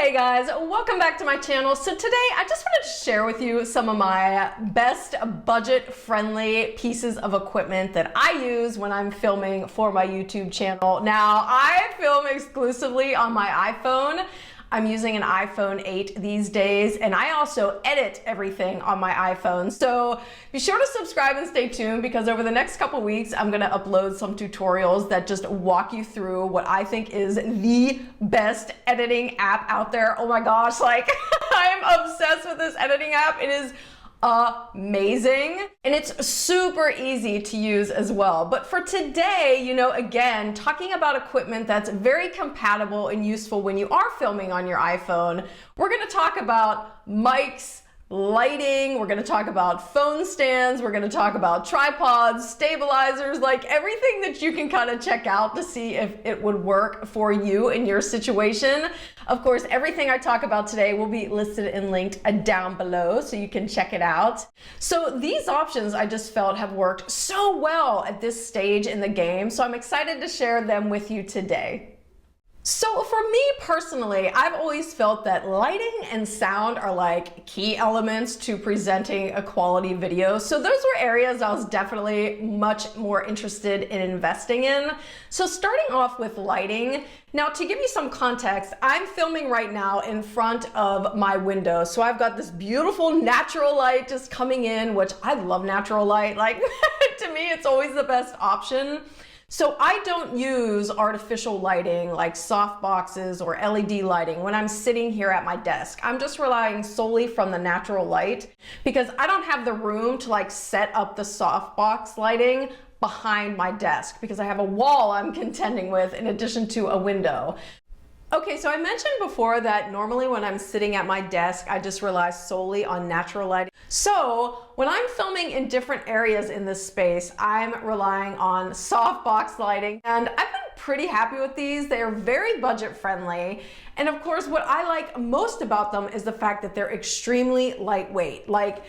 Hey guys, welcome back to my channel. So today I just wanted to share with you some of my best budget-friendly pieces of equipment that I use when I'm filming for my YouTube channel. Now, I film exclusively on my iPhone. I'm using an iPhone 8 these days, and I also edit everything on my iPhone. So be sure to subscribe and stay tuned, because over the next couple weeks, I'm gonna upload some tutorials that just walk you through what I think is the best editing app out there. Oh my gosh, like I'm obsessed with this editing app. It is amazing, and it's super easy to use as well. But for today, again, talking about equipment that's very compatible and useful when you are filming on your iPhone, we're going to talk about mics, lighting, we're going to talk about phone stands, we're going to talk about tripods, stabilizers, like everything that you can kind of check out to see if it would work for you in your situation. Of course, everything I talk about today will be listed and linked down below so you can check it out. So these options I just felt have worked so well at this stage in the game, so I'm excited to share them with you today. So for me personally, I've always felt that lighting and sound are like key elements to presenting a quality video. So those were areas I was definitely much more interested in investing in. So starting off with lighting. Now, to give you some context, I'm filming right now in front of my window. So I've got this beautiful natural light just coming in, which I love natural light. Like to me, it's always the best option. So I don't use artificial lighting like softboxes or LED lighting when I'm sitting here at my desk. I'm just relying solely from the natural light because I don't have the room to like set up the softbox lighting behind my desk because I have a wall I'm contending with in addition to a window. Okay, so I mentioned before that normally when I'm sitting at my desk, I just rely solely on natural lighting. So when I'm filming in different areas in this space, I'm relying on softbox lighting, and I've been pretty happy with these. They are very budget friendly. And of course, what I like most about them is the fact that they're extremely lightweight. Like,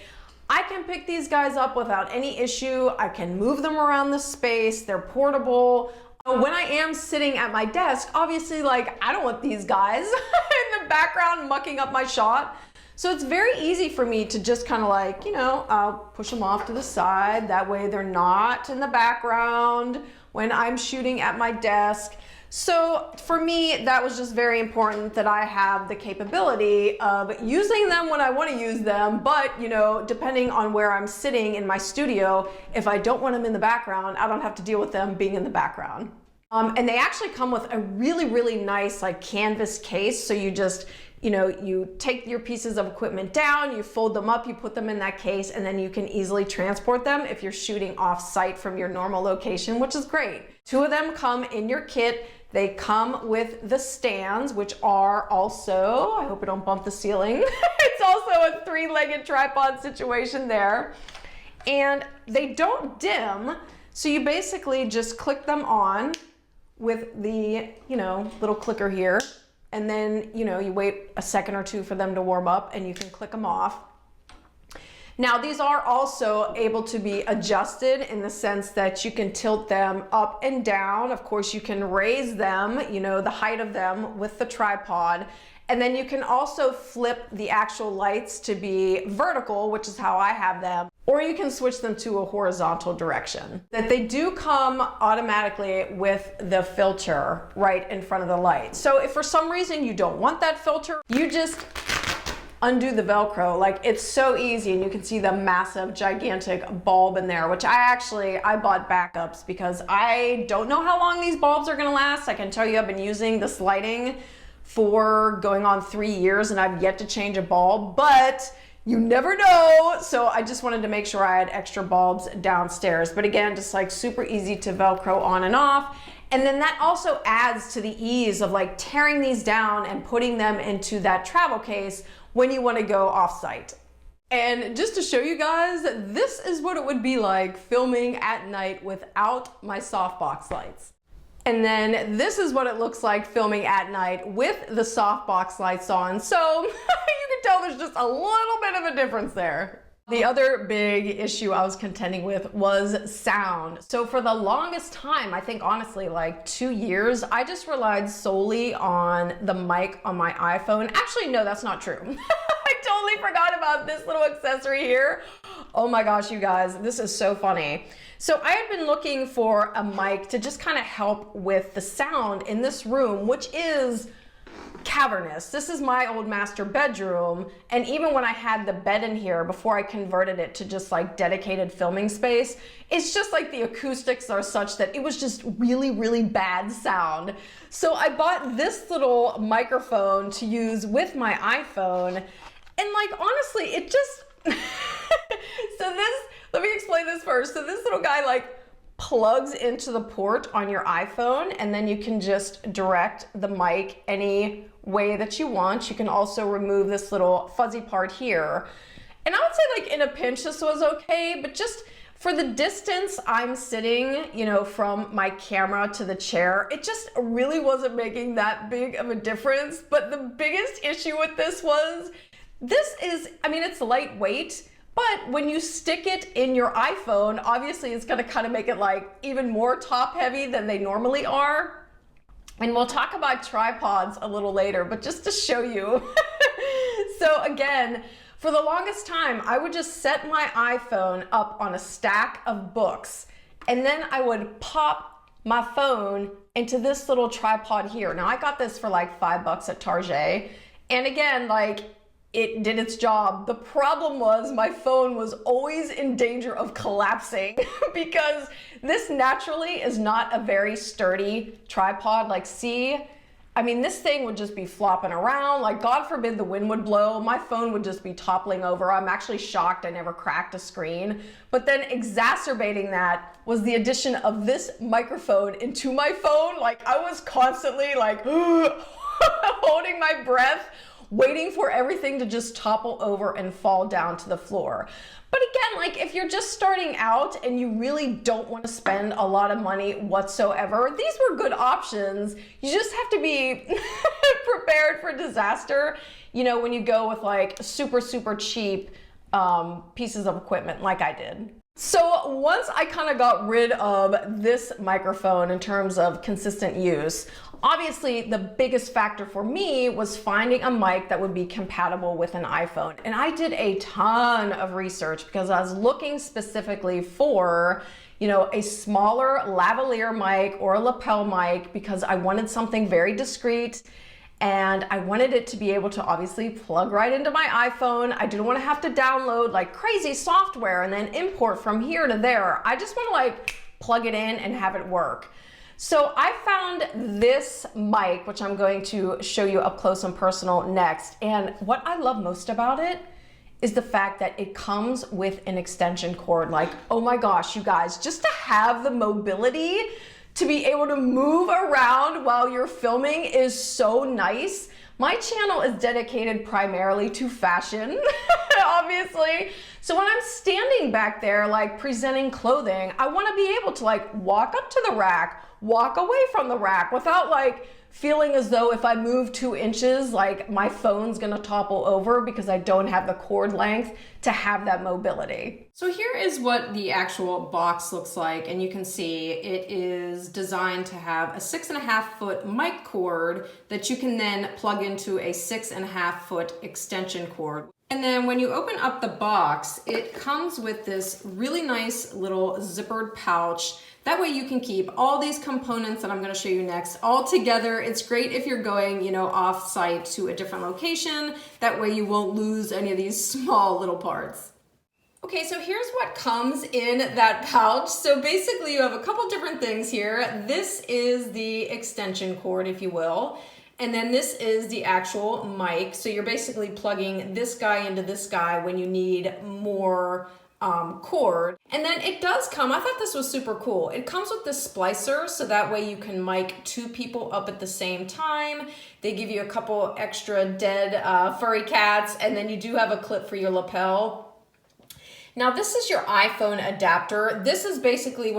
I can pick these guys up without any issue. I can move them around the space. They're portable. When I am sitting at my desk, obviously, like, I don't want these guys in the background mucking up my shot. So it's very easy for me to just kind of like, I'll push them off to the side. That way they're not in the background when I'm shooting at my desk. So for me, that was just very important that I have the capability of using them when I want to use them. But, depending on where I'm sitting in my studio, if I don't want them in the background, I don't have to deal with them being in the background. And they actually come with a really, really nice like canvas case. So you just, you take your pieces of equipment down, you fold them up, you put them in that case, and then you can easily transport them if you're shooting off site from your normal location, which is great. 2 of them come in your kit. They come with the stands, which are also, I hope I don't bump the ceiling. It's also a 3-legged tripod situation there. And they don't dim, so you basically just click them on with the, little clicker here. And then, you wait a second or two for them to warm up and you can click them off. Now, these are also able to be adjusted in the sense that you can tilt them up and down. Of course, you can raise them, the height of them with the tripod. And then you can also flip the actual lights to be vertical, which is how I have them. Or you can switch them to a horizontal direction. That they do come automatically with the filter right in front of the light. So if for some reason you don't want that filter, you just undo the Velcro. Like, it's so easy, and you can see the massive, gigantic bulb in there, which I bought backups because I don't know how long these bulbs are gonna last. I can tell you I've been using this lighting for going on 3 years and I've yet to change a bulb, but you never know. So I just wanted to make sure I had extra bulbs downstairs. But again, just like super easy to Velcro on and off. And then that also adds to the ease of like tearing these down and putting them into that travel case when you want to go off-site. And just to show you guys, this is what it would be like filming at night without my softbox lights. And then this is what it looks like filming at night with the softbox lights on. So you can tell there's just a little bit of a difference there. The other big issue I was contending with was sound. So for the longest time, I think honestly like 2 years, I just relied solely on the mic on my iPhone. Actually, no, that's not true. I totally forgot about this little accessory here. Oh my gosh, you guys, this is so funny. So I had been looking for a mic to just kind of help with the sound in this room, which is cavernous. This is my old master bedroom, and even when I had the bed in here before I converted it to just like dedicated filming space, it's just like the acoustics are such that it was just really bad sound. So I bought this little microphone to use with my iPhone, and like honestly it just let me explain this first. So this little guy like plugs into the port on your iPhone, and then you can just direct the mic any way that you want. You can also remove this little fuzzy part here. And I would say like in a pinch this was okay, but just for the distance I'm sitting, you know, from my camera to the chair, it just really wasn't making that big of a difference. But the biggest issue with this was, I mean, it's lightweight, but when you stick it in your iPhone, obviously it's gonna kind of make it like even more top heavy than they normally are. And we'll talk about tripods a little later, but just to show you. So again, for the longest time, I would just set my iPhone up on a stack of books, and then I would pop my phone into this little tripod here. Now I got this for like $5 at Target. And again, like, it did its job. The problem was my phone was always in danger of collapsing because this naturally is not a very sturdy tripod. Like, see, I mean, this thing would just be flopping around. Like, God forbid the wind would blow, my phone would just be toppling over. I'm actually shocked I never cracked a screen. But then exacerbating that was the addition of this microphone into my phone. Like, I was constantly like holding my breath, waiting for everything to just topple over and fall down to the floor. But again, like, if you're just starting out and you really don't want to spend a lot of money whatsoever, these were good options. You just have to be prepared for disaster, you know, when you go with like super cheap pieces of equipment like I did. So once I kind of got rid of this microphone in terms of consistent use, obviously the biggest factor for me was finding a mic that would be compatible with an iPhone. And I did a ton of research because I was looking specifically for, you know, a smaller lavalier mic or a lapel mic because I wanted something very discreet. And I wanted it to be able to obviously plug right into my iPhone. I didn't want to have to download like crazy software and then import from here to there. I just want to like plug it in and have it work. So I found this mic, which I'm going to show you up close and personal next. And what I love most about it is the fact that it comes with an extension cord. Like, oh my gosh, you guys, just to have the mobility to be able to move around while you're filming is so nice. My channel is dedicated primarily to fashion, obviously. So when I'm standing back there, like presenting clothing, I wanna be able to like walk up to the rack, walk away from the rack without like feeling as though if I move 2 inches, like my phone's gonna topple over because I don't have the cord length to have that mobility. So here is what the actual box looks like, and you can see it is designed to have a 6.5-foot mic cord that you can then plug into a 6.5-foot extension cord. And then when you open up the box, it comes with this really nice little zippered pouch. That way you can keep all these components that I'm gonna show you next all together. It's great if you're going, you know, off-site to a different location. That way you won't lose any of these small little parts. Okay, so here's what comes in that pouch. So basically you have a couple different things here. This is the extension cord, if you will. And then this is the actual mic. So you're basically plugging this guy into this guy when you need more cord. And then it does come, I thought this was super cool. It comes with this splicer, so that way you can mic 2 people up at the same time. They give you a couple extra dead furry cats, and then you do have a clip for your lapel. Now this is your iPhone adapter. This is basically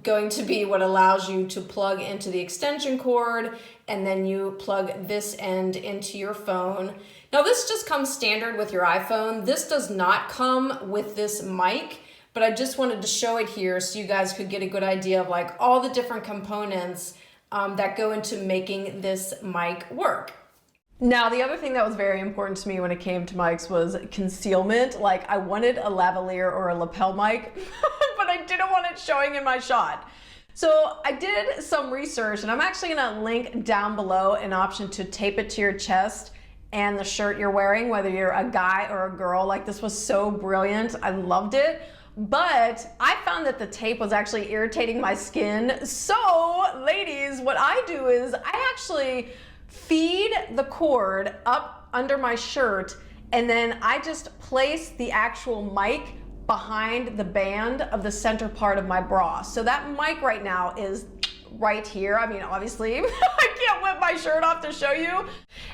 going to be what allows you to plug into the extension cord, and then you plug this end into your phone. Now this just comes standard with your iPhone. This does not come with this mic, but I just wanted to show it here so you guys could get a good idea of like all the different components that go into making this mic work. Now, the other thing that was very important to me when it came to mics was concealment. Like, I wanted a lavalier or a lapel mic, but I didn't want it showing in my shot. So I did some research, and I'm actually gonna link down below an option to tape it to your chest and the shirt you're wearing, whether you're a guy or a girl. Like, this was so brilliant. I loved it. But I found that the tape was actually irritating my skin. So, ladies, what I do is I actually feed the cord up under my shirt, and then I just place the actual mic behind the band of the center part of my bra. So that mic right now is right here. I mean, obviously, I can't whip my shirt off to show you.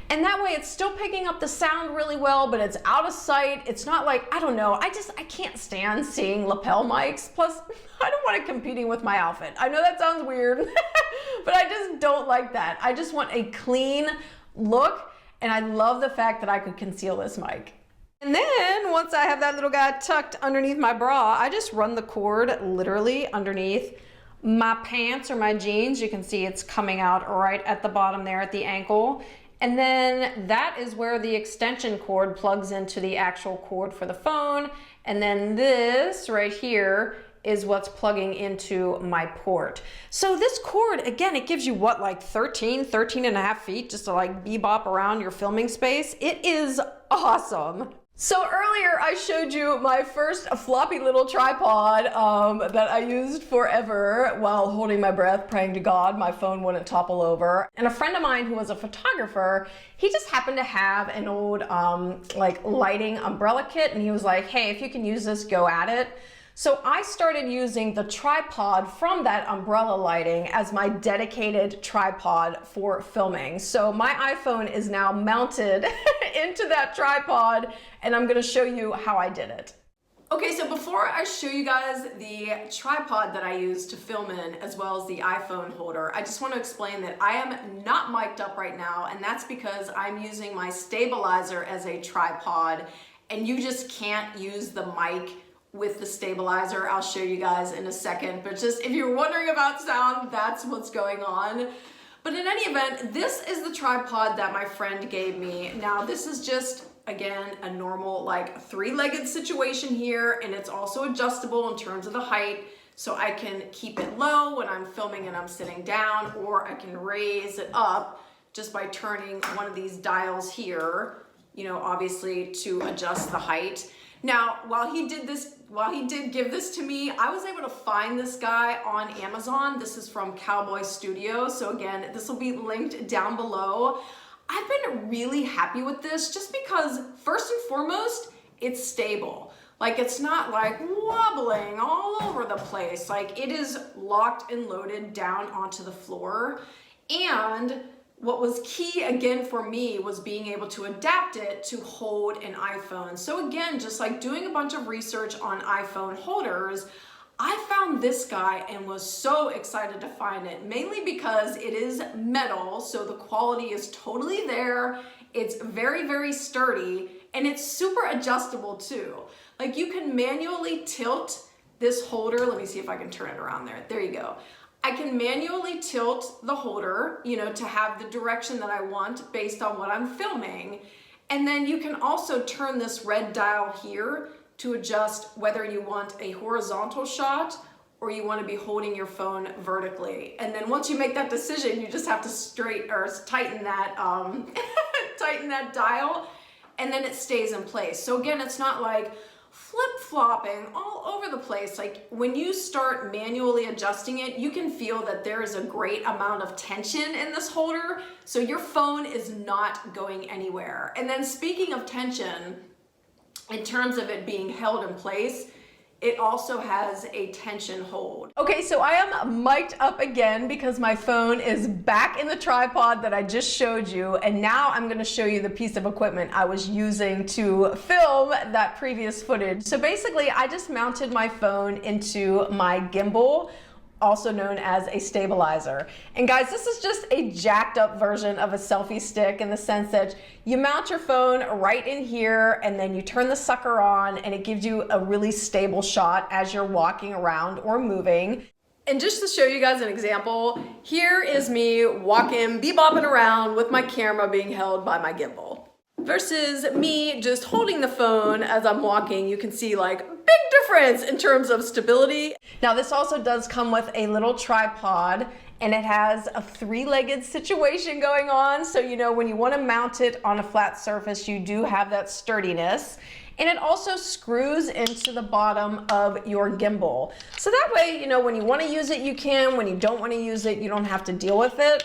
And that way it's still picking up the sound really well, but it's out of sight. It's not like, I don't know, I can't stand seeing lapel mics. Plus, I don't want it competing with my outfit. I know that sounds weird, but I just don't like that. I just want a clean look, and I love the fact that I could conceal this mic. And then once I have that little guy tucked underneath my bra, I just run the cord literally underneath my pants or my jeans. You can see it's coming out right at the bottom there at the ankle. And then that is where the extension cord plugs into the actual cord for the phone. And then this right here is what's plugging into my port. So this cord, again, it gives you what, like 13 and a half feet just to like bebop around your filming space. It is awesome. So earlier I showed you my first floppy little tripod that I used forever while holding my breath, praying to God my phone wouldn't topple over. And a friend of mine who was a photographer, he just happened to have an old like lighting umbrella kit, and he was like, hey, if you can use this, go at it. So I started using the tripod from that umbrella lighting as my dedicated tripod for filming. So my iPhone is now mounted into that tripod, and I'm gonna show you how I did it. Okay, so before I show you guys the tripod that I use to film in, as well as the iPhone holder, I just want to explain that I am not mic'd up right now, and that's because I'm using my stabilizer as a tripod, and you just can't use the mic with the stabilizer. I'll show you guys in a second, but just if you're wondering about sound, that's what's going on. But in any event, this is the tripod that my friend gave me. Now this is just, again, a normal like three-legged situation here, and it's also adjustable in terms of the height, so I can keep it low when I'm filming and I'm sitting down, or I can raise it up just by turning one of these dials here, you know, obviously to adjust the height. Now, while he did give this to me, I was able to find this guy on Amazon. This is from Cowboy Studio. So again, this will be linked down below. I've been really happy with this just because, first and foremost, it's stable. Like, it's not like wobbling all over the place. Like, it is locked and loaded down onto the floor. And what was key again for me was being able to adapt it to hold an iPhone. So again, just like doing a bunch of research on iPhone holders, I found this guy and was so excited to find it, mainly because it is metal, so the quality is totally there. It's very, very sturdy, and it's super adjustable too. Like, you can manually tilt this holder. Let me see if I can turn it around there. There you go. I can manually tilt the holder, you know, to have the direction that I want based on what I'm filming. And then you can also turn this red dial here to adjust whether you want a horizontal shot or you want to be holding your phone vertically. And then once you make that decision, you just have to tighten that tighten that dial, and then it stays in place. So again, it's not like flip-flopping all over the place. Like, when you start manually adjusting it, you can feel that there is a great amount of tension in this holder, so your phone is not going anywhere. And then speaking of tension, in terms of it being held in place, It also has a tension hold. Okay, so I am mic'd up again because my phone is back in the tripod that I just showed you, and now I'm gonna show you the piece of equipment I was using to film that previous footage. So basically, I just mounted my phone into my gimbal, also known as a stabilizer. And guys, this is just a jacked up version of a selfie stick in the sense that you mount your phone right in here and then you turn the sucker on and it gives you a really stable shot as you're walking around or moving. And just to show you guys an example, here is me walking, bebopping around with my camera being held by my gimbal. Versus me just holding the phone as I'm walking. You can see like big difference in terms of stability. Now this also does come with a little tripod and it has a three-legged situation going on. So you know when you want to mount it on a flat surface, you do have that sturdiness. And it also screws into the bottom of your gimbal. So that way, you know, when you want to use it, you can. When you don't want to use it, you don't have to deal with it.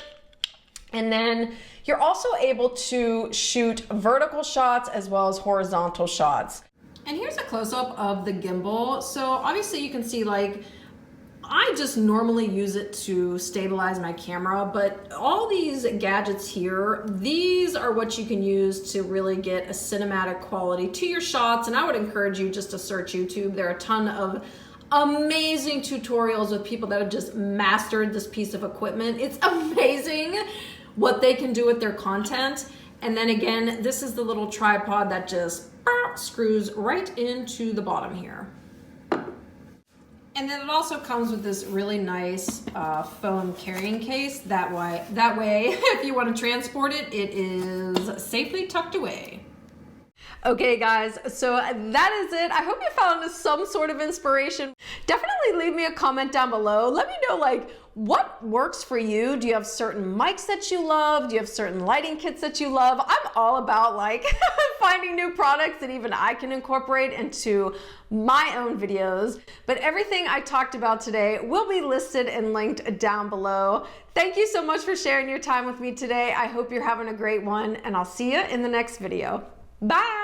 And then you're also able to shoot vertical shots as well as horizontal shots. And here's a close-up of the gimbal. So obviously you can see like, I just normally use it to stabilize my camera, but all these gadgets here, these are what you can use to really get a cinematic quality to your shots. And I would encourage you just to search YouTube. There are a ton of amazing tutorials with people that have just mastered this piece of equipment. It's amazing what they can do with their content. And then again, this is the little tripod that just screws right into the bottom here. And then it also comes with this really nice phone carrying case. That way, if you want to transport it, it is safely tucked away. Okay guys, so that is it. I hope you found some sort of inspiration. Definitely leave me a comment down below. Let me know like what works for you. Do you have certain mics that you love? Do you have certain lighting kits that you love? I'm all about like finding new products that even I can incorporate into my own videos. But everything I talked about today will be listed and linked down below. Thank you so much for sharing your time with me today. I hope you're having a great one and I'll see you in the next video. Bye!